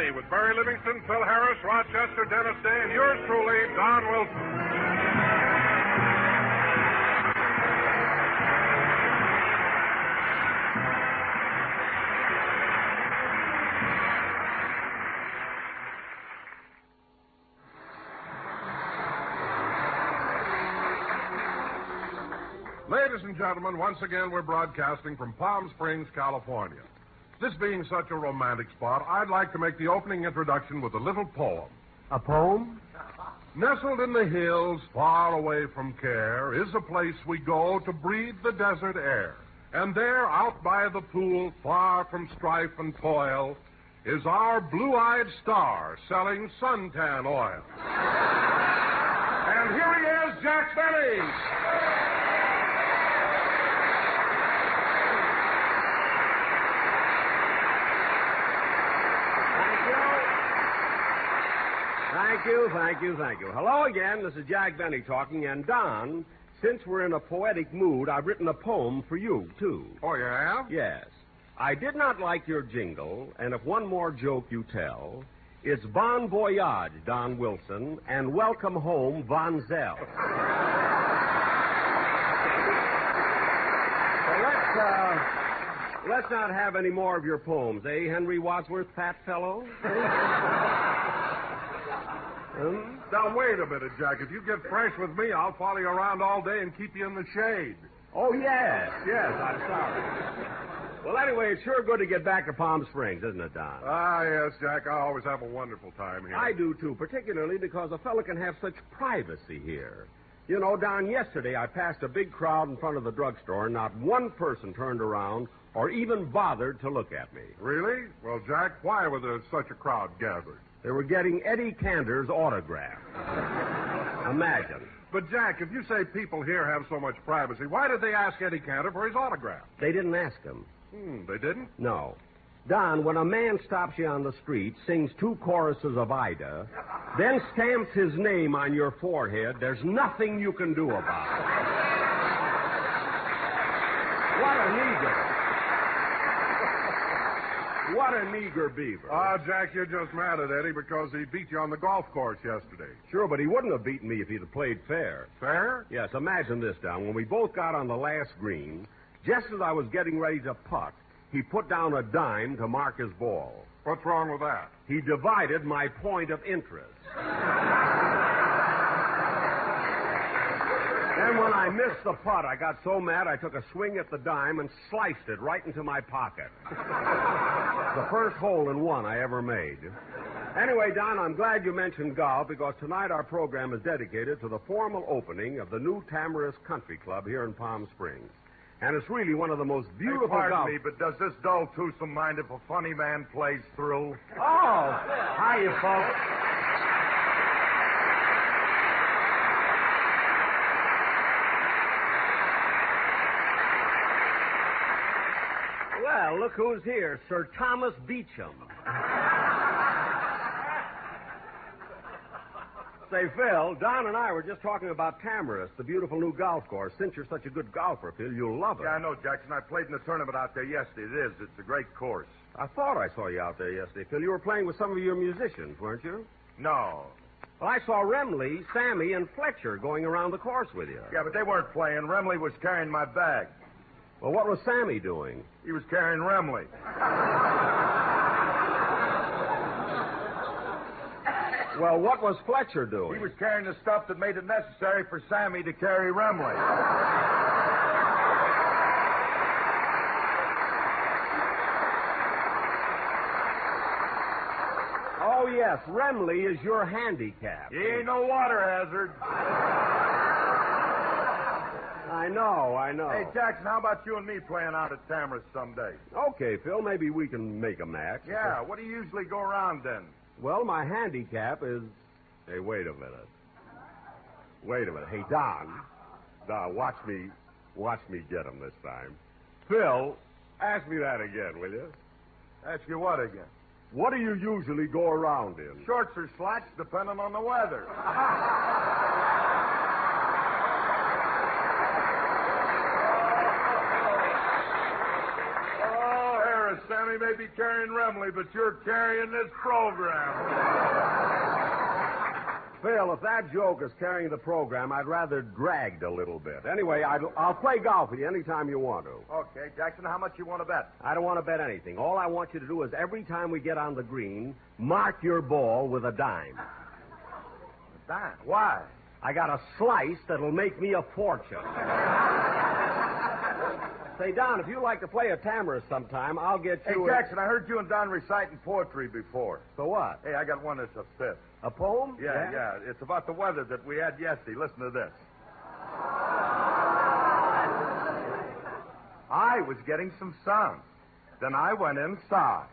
Benny with Barry Livingston, Phil Harris, Rochester, Dennis Day, and yours truly, Don Wilson. Ladies and gentlemen, once again we're broadcasting from Palm Springs, California. This being such a romantic spot, I'd like to make the opening introduction with a little poem. A poem? Nestled in the hills, far away from care, is a place we go to breathe the desert air. And there, out by the pool, far from strife and toil, is our blue-eyed star selling suntan oil. And here he is, Jack Benny. Thank you. Hello again. This is Jack Benny talking. And, Don, since we're in a poetic mood, I've written a poem for you, too. Oh, you have? Yes. I did not like your jingle, and if one more joke you tell, it's Bon Voyage, Don Wilson, and Welcome Home, Von Zell. So let's not have any more of your poems, eh, Henry Wadsworth, fat fellow? Now, wait a minute, Jack. If you get fresh with me, I'll follow you around all day and keep you in the shade. Oh, yes, I'm sorry. Well, anyway, it's sure good to get back to Palm Springs, isn't it, Don? Ah, yes, Jack. I always have a wonderful time here. I do, too, particularly because a fella can have such privacy here. You know, Don, yesterday I passed a big crowd in front of the drugstore, and not one person turned around or even bothered to look at me. Really? Well, Jack, why was there such a crowd gathered? They were getting Eddie Cantor's autograph. Imagine. But, Jack, if you say people here have so much privacy, why did they ask Eddie Cantor for his autograph? They didn't ask him. They didn't? No. Don, when a man stops you on the street, sings 2 choruses of Ida, then stamps his name on your forehead, there's nothing you can do about it. What a nigger. What a meager beaver. Ah, Jack, you're just mad at Eddie because he beat you on the golf course yesterday. Sure, but he wouldn't have beaten me if he'd have played fair. Fair? Yes, imagine this, Don. When we both got on the last green, just as I was getting ready to putt, he put down a dime to mark his ball. What's wrong with that? He divided my point of interest. Then when I missed the putt, I got so mad I took a swing at the dime and sliced it right into my pocket. The first hole in one I ever made. Anyway, Don, I'm glad you mentioned golf because tonight our program is dedicated to the formal opening of the new Tamarisk Country Club here in Palm Springs. And it's really one of the most beautiful pardon me, but does this dull twosome mind if a funny man plays through? Oh, hiya, folks. Well, look who's here, Sir Thomas Beecham. Say, Phil, Don and I were just talking about Tamarisk, the beautiful new golf course. Since you're such a good golfer, Phil, you'll love it. Yeah, I know, Jackson. I played in the tournament out there yesterday. It's a great course. I thought I saw you out there yesterday, Phil. You were playing with some of your musicians, weren't you? No. Well, I saw Remley, Sammy, and Fletcher going around the course with you. Yeah, but they weren't playing. Remley was carrying my bag. Well, what was Sammy doing? He was carrying Remley. Well, what was Fletcher doing? He was carrying the stuff that made it necessary for Sammy to carry Remley. Oh, yes, Remley is your handicap. He ain't no water hazard. I know. Hey, Jackson, how about you and me playing out at Tamarisk someday? Okay, Phil, maybe we can make a match. Yeah, what do you usually go around then? Well, my handicap is... Hey, wait a minute. Hey, Don, watch me get him this time. Phil, ask me that again, will you? Ask you what again? What do you usually go around in? Shorts or slacks, depending on the weather. Oh, Harris, Sammy may be carrying Remley, but you're carrying this program. Phil, if that joke is carrying the program, I'd rather dragged a little bit. Anyway, I'll play golf with you anytime you want to. Okay, Jackson, how much you want to bet? I don't want to bet anything. All I want you to do is every time we get on the green, mark your ball with a dime. Dime? Why? I got a slice that'll make me a fortune. Say, Don, if you like to play a tamara sometime, I'll get you... Hey, Jackson, I heard you and Don reciting poetry before. So what? Hey, I got one that's a fifth. A poem? Yeah. It's about the weather that we had yesterday. Listen to this. I was getting some sun. Then I went inside,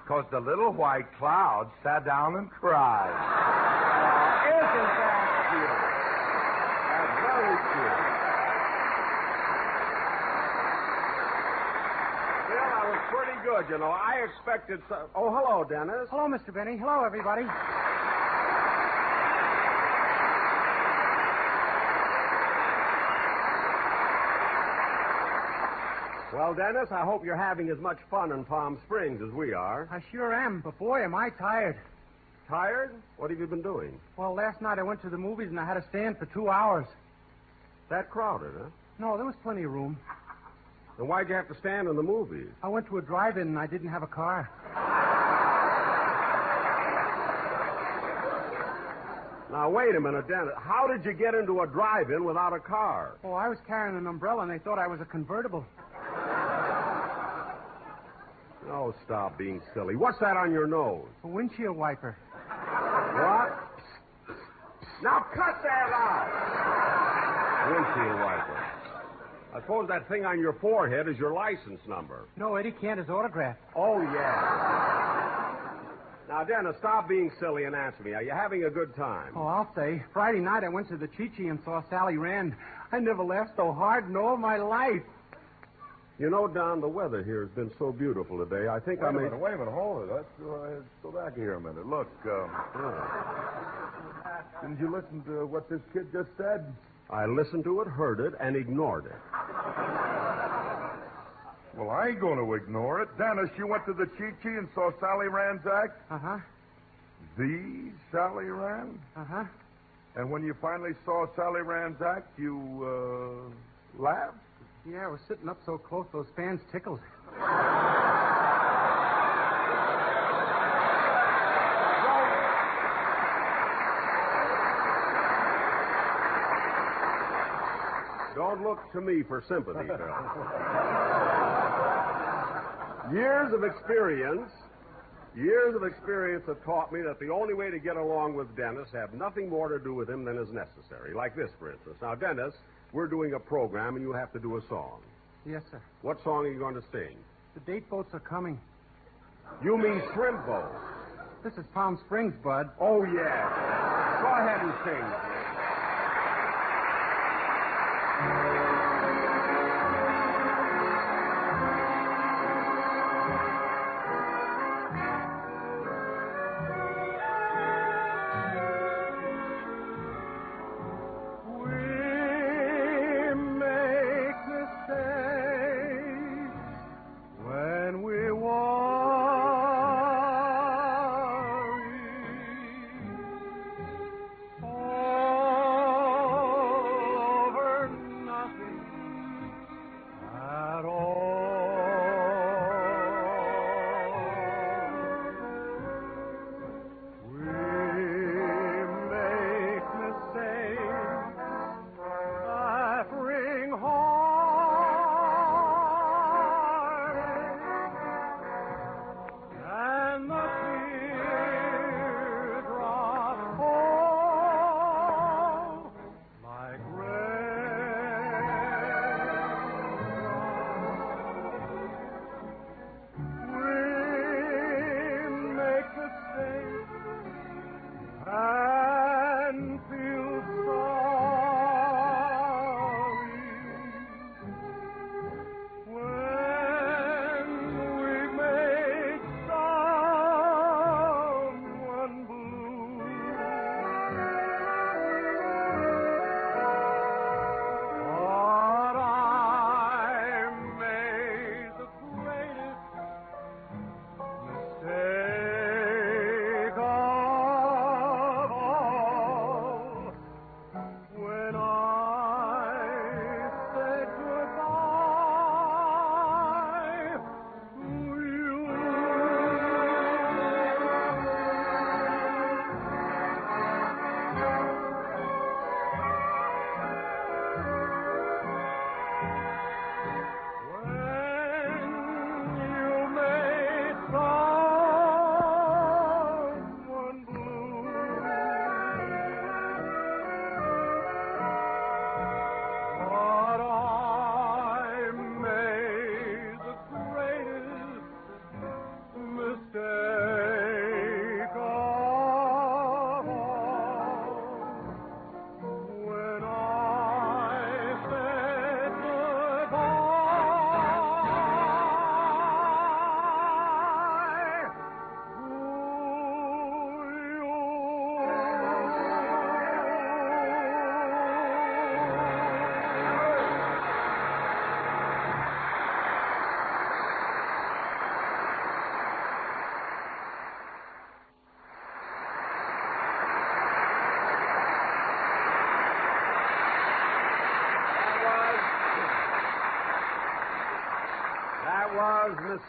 'cause the little white cloud sat down and cried. Isn't that cute? That's very cute. Well, I was pretty good, you know. I expected some... Oh, hello, Dennis. Hello, Mr. Benny. Hello, everybody. Well, Dennis, I hope you're having as much fun in Palm Springs as we are. I sure am, but boy, am I tired. Tired? What have you been doing? Well, last night I went to the movies and I had to stand for 2 hours. That crowded, huh? No, there was plenty of room. Then why'd you have to stand in the movies? I went to a drive-in and I didn't have a car. Now, wait a minute, Dennis. How did you get into a drive-in without a car? Oh, I was carrying an umbrella and they thought I was a convertible. Oh, stop being silly. What's that on your nose? A windshield wiper. What? Now cut that out! Windshield wiper. I suppose that thing on your forehead is your license number. No, Eddie Cantor's autograph. Oh, yeah. Now, Dennis, stop being silly and answer me. Are you having a good time? Oh, I'll say. Friday night I went to the Chi-Chi and saw Sally Rand. I never laughed so hard in all my life. You know, Don, the weather here has been so beautiful today. I think Wait I a may... minute, hold it. Let's go back here a minute. Look, didn't you listen to what this kid just said? I listened to it, heard it, and ignored it. Well, I ain't going to ignore it. Dennis, you went to the Chi-Chi and saw Sally Rand's act? Uh-huh. The Sally Rand? Uh-huh. And when you finally saw Sally Rand's act, you, laughed? Yeah, I was sitting up so close those fans tickled. Don't look to me for sympathy, Bill. Years of experience have taught me that the only way to get along with Dennis have nothing more to do with him than is necessary. Like this, for instance. Now, Dennis, we're doing a program, and you have to do a song. Yes, sir. What song are you going to sing? The date boats are coming. You mean shrimp boat. This is Palm Springs, Bud. Oh, yeah. Go ahead and sing.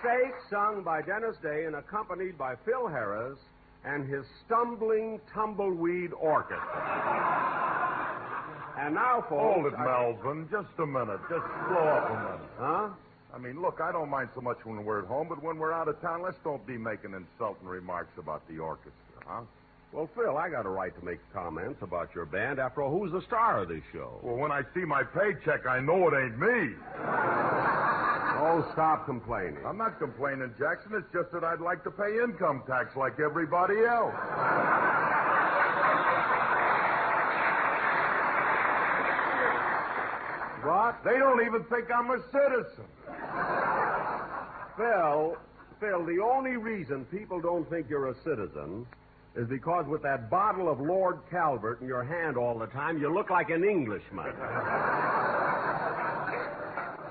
Mistake, sung by Dennis Day and accompanied by Phil Harris and his stumbling tumbleweed orchestra. And now, folks... Hold it, Melvin. Just a minute. Just slow up a minute. Huh? I mean, look, I don't mind so much when we're at home, but when we're out of town, let's don't be making insulting remarks about the orchestra, huh? Well, Phil, I got a right to make comments about your band. After all, who's the star of this show? Well, when I see my paycheck, I know it ain't me. Oh, stop complaining. I'm not complaining, Jackson. It's just that I'd like to pay income tax like everybody else. What? They don't even think I'm a citizen. Phil, the only reason people don't think you're a citizen is because with that bottle of Lord Calvert in your hand all the time, you look like an Englishman.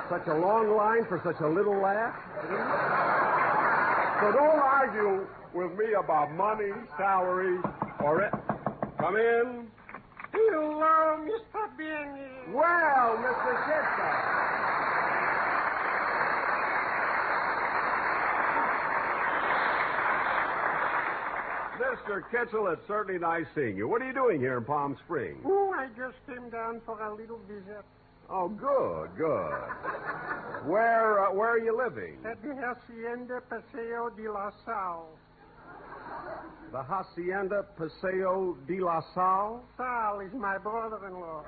Such a long line for such a little laugh. So don't argue with me about money, salary, or... Come in. Hello, Mr. Benny. Well, Mr. Kitzel. Mr. Kitzel, it's certainly nice seeing you. What are you doing here in Palm Springs? Oh, I just came down for a little visit. Oh, good. Where are you living? At the Hacienda Paseo de la Sal. The Hacienda Paseo de la Sal? Sal is my brother-in-law.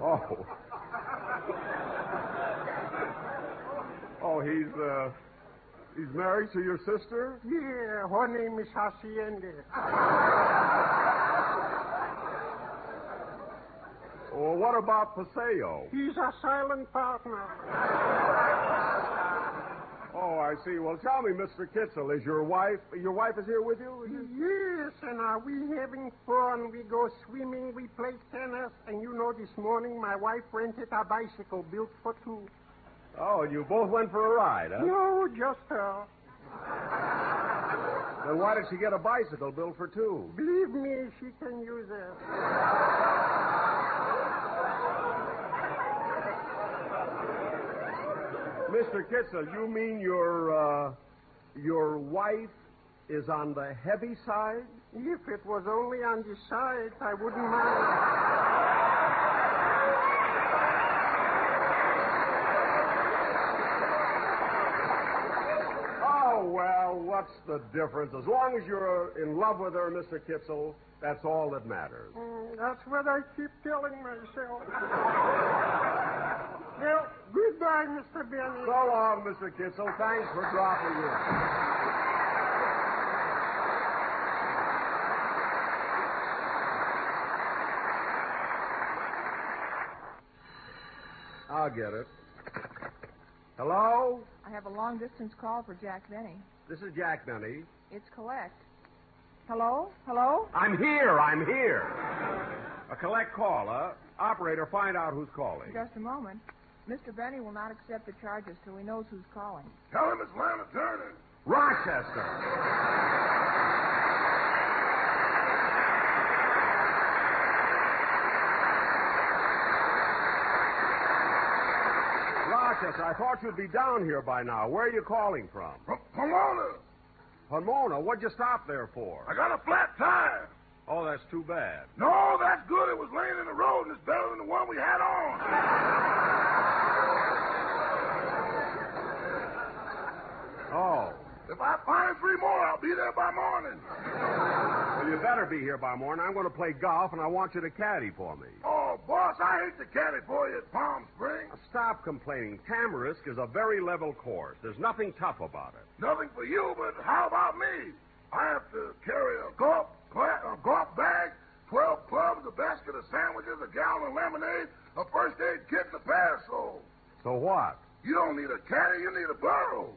Oh. Oh, he's married to your sister? Yeah, her name is Hacienda. Well, what about Paseo? He's a silent partner. Oh, I see. Well, tell me, Mr. Kitzel, is your wife is here with you? Yes, and are we having fun? We go swimming, we play tennis, and you know this morning my wife rented a bicycle built for two. Oh, and you both went for a ride, huh? No, just her. Then why did she get a bicycle built for two? Believe me, she can use it. Mr. Kitzel, you mean your wife is on the heavy side? If it was only on the side, I wouldn't mind. Oh, well, what's the difference? As long as you're in love with her, Mr. Kitzel, that's all that matters. That's what I keep telling myself. Well, goodbye, Mr. Benny. So long, Mr. Kitzel. Thanks for dropping in. I'll get it. Hello? I have a long-distance call for Jack Benny. This is Jack Benny. It's collect. Hello? Hello? I'm here. A collect call, huh? Operator, find out who's calling. Just a moment. Mr. Benny will not accept the charges till he knows who's calling. Tell him it's Lana Turner. Rochester. Rochester, I thought you'd be down here by now. Where are you calling from? From Pomona. Pomona? What'd you stop there for? I got a flat tire. Oh, that's too bad. No, that's good. It was laying in the road, and it's better than the one we had on. Oh. If I find 3 more, I'll be there by morning. Well, you better be here by morning. I'm going to play golf, and I want you to caddy for me. Oh, boss, I hate to caddy for you at Palm Springs. Now, stop complaining. Tamarisk is a very level course. There's nothing tough about it. Nothing for you, but how about me? I have to carry a golf bag, 12 clubs, a basket of sandwiches, a gallon of lemonade, a first aid kit, and a parasol. So what? You don't need a caddy, you need a burro.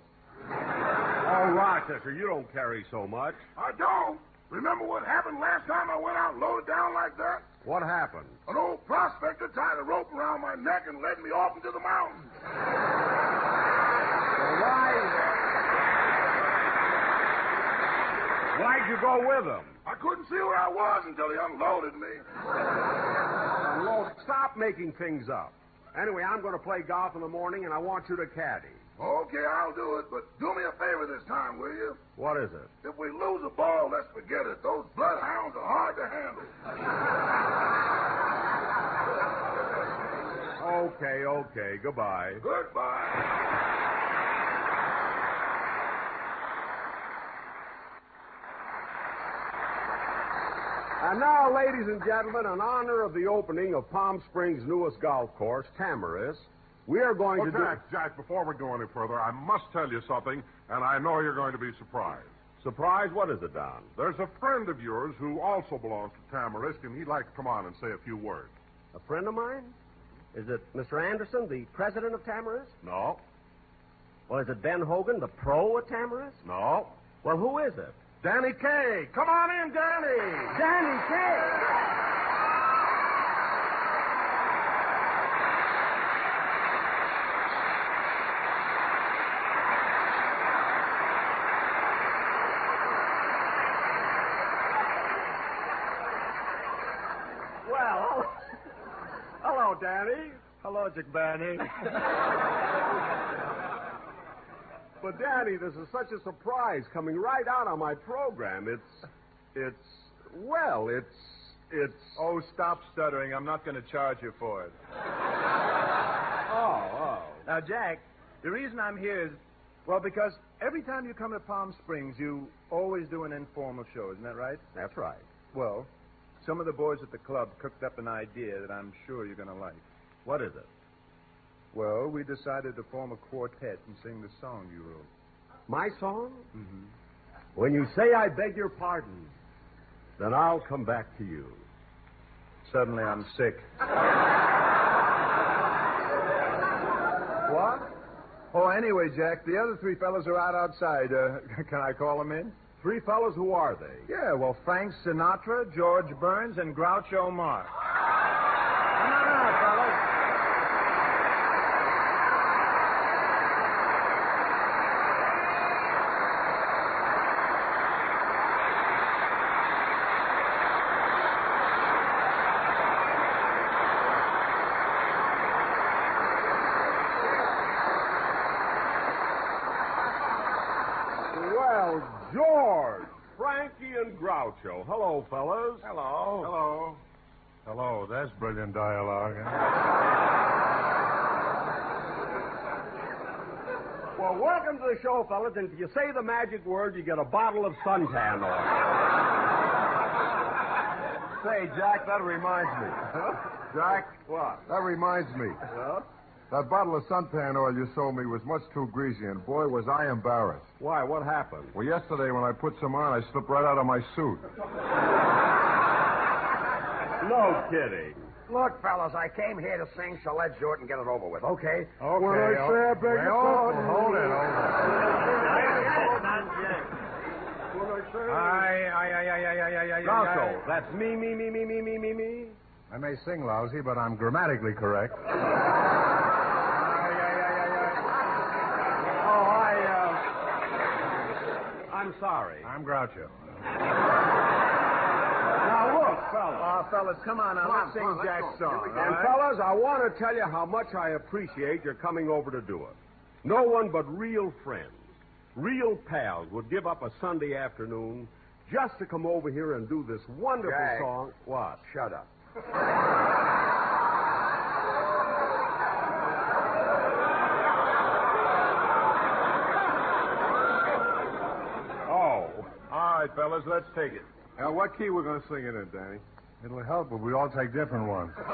Oh, Rochester, you don't carry so much. I don't. Remember what happened last time I went out and loaded down like that? What happened? An old prospector tied a rope around my neck and led me off into the mountains. Why'd you go with him? I couldn't see where I was until he unloaded me. Lord, stop making things up. Anyway, I'm going to play golf in the morning, and I want you to caddy. Okay, I'll do it, but do me a favor this time, will you? What is it? If we lose a ball, let's forget it. Those bloodhounds are hard to handle. Okay. Goodbye. Goodbye. And now, ladies and gentlemen, in honor of the opening of Palm Springs' newest golf course, Tamarisk, we are going to Jack, before we go any further, I must tell you something, and I know you're going to be surprised. Surprise? What is it, Don? There's a friend of yours who also belongs to Tamarisk, and he'd like to come on and say a few words. A friend of mine? Is it Mr. Anderson, the president of Tamarisk? No. Well, is it Ben Hogan, the pro at Tamarisk? No. Well, who is it? Danny Kaye. Come on in, Danny. Danny Kaye. Well, hello, Danny. Hello, Jack Benny. But, Danny, this is such a surprise coming right out on my program. It's... Oh, stop stuttering. I'm not going to charge you for it. Oh. Now, Jack, the reason I'm here is, well, because every time you come to Palm Springs, you always do an informal show. Isn't that right? That's right. Well, some of the boys at the club cooked up an idea that I'm sure you're going to like. What is it? Well, we decided to form a quartet and sing the song you wrote. My song? Mm-hmm. When you say I beg your pardon, then I'll come back to you. Suddenly I'm sick. What? Oh, anyway, Jack, the other three fellas are out outside. Can I call them in? Three fellows, who are they? Yeah, well, Frank Sinatra, George Burns, and Groucho Marx. Come on out, fellas. Well, George, Frankie, and Groucho. Hello, fellas. Hello. Hello. That's brilliant dialogue. Well, welcome to the show, fellas. And if you say the magic word, you get a bottle of suntan oil. Say, Jack, that reminds me. Jack? What? That reminds me. Huh? That bottle of suntan oil you sold me was much too greasy, and boy, was I embarrassed. Why? What happened? Well, yesterday when I put some on, I slipped right out of my suit. No kidding. Look, fellas, I came here to sing, so let's do it and get it over with, okay? Okay. When I say I beg your pardon. Hold it. Groucho, that's me. I may sing lousy, but I'm grammatically correct. I'm sorry. I'm Groucho. Now, look, fellas. Fellas, come on now. Let's sing Jack's song. And, fellas, I want to tell you how much I appreciate your coming over to do it. No one but real friends, real pals would give up a Sunday afternoon just to come over here and do this wonderful Jack. song. What? Shut up. Oh. All right, fellas, let's take it. Now, what key we're going to sing it in, Danny? It'll help if we all take different ones. Look,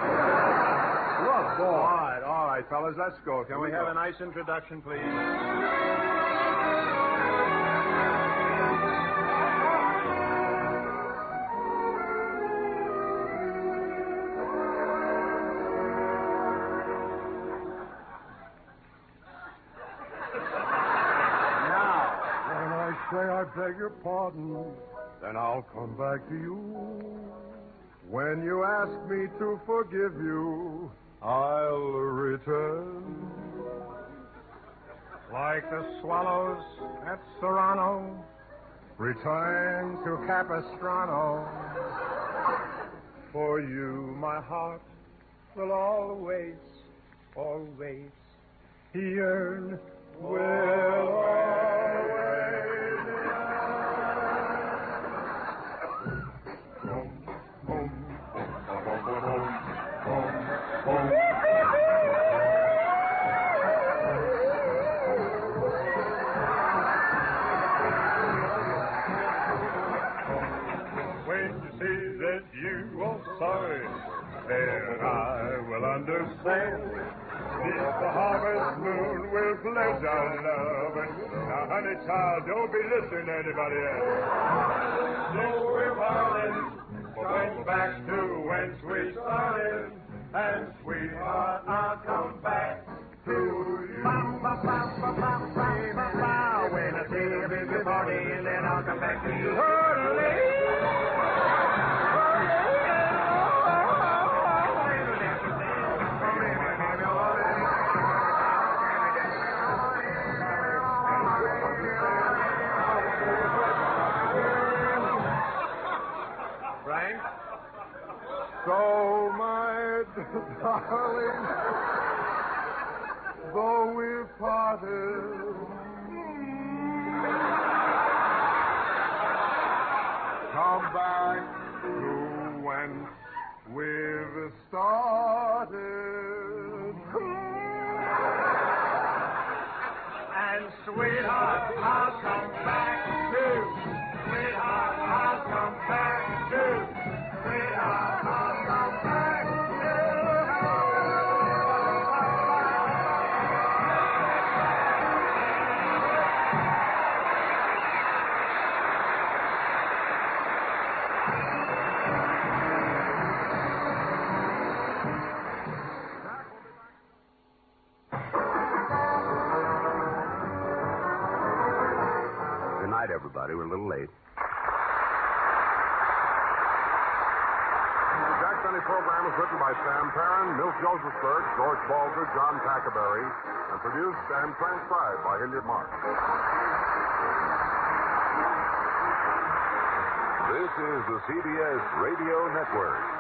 boy. All right, fellas, let's go. Can we have a nice introduction, please? When I say I beg your pardon, then I'll come back to you. When you ask me to forgive you, I'll return. Like the swallows at Serrano, return to Capistrano. For you, my heart will always always yearn will always when you say that you are sorry, then I will understand. This the harvest moon will pledge our love. Now, honey child, don't be listening to anybody else. Since we're parting, going back to whence we started, and sweetheart, I'll come back to you. When I see a baby party, and then I'll come back to you. Frank? So, my darling, though we've parted, come back to whence we've started. And sweetheart, I'll come back too. Sweetheart, I'll come back too. Sweetheart, I'll come back Good night, everybody. We're a little late. The Jack Benny program is written by Sam Perrin, Milt Josephsberg, George Balzer, John Tackerberry, and produced and transcribed by Hilliard Mark. This is the CBS Radio Network.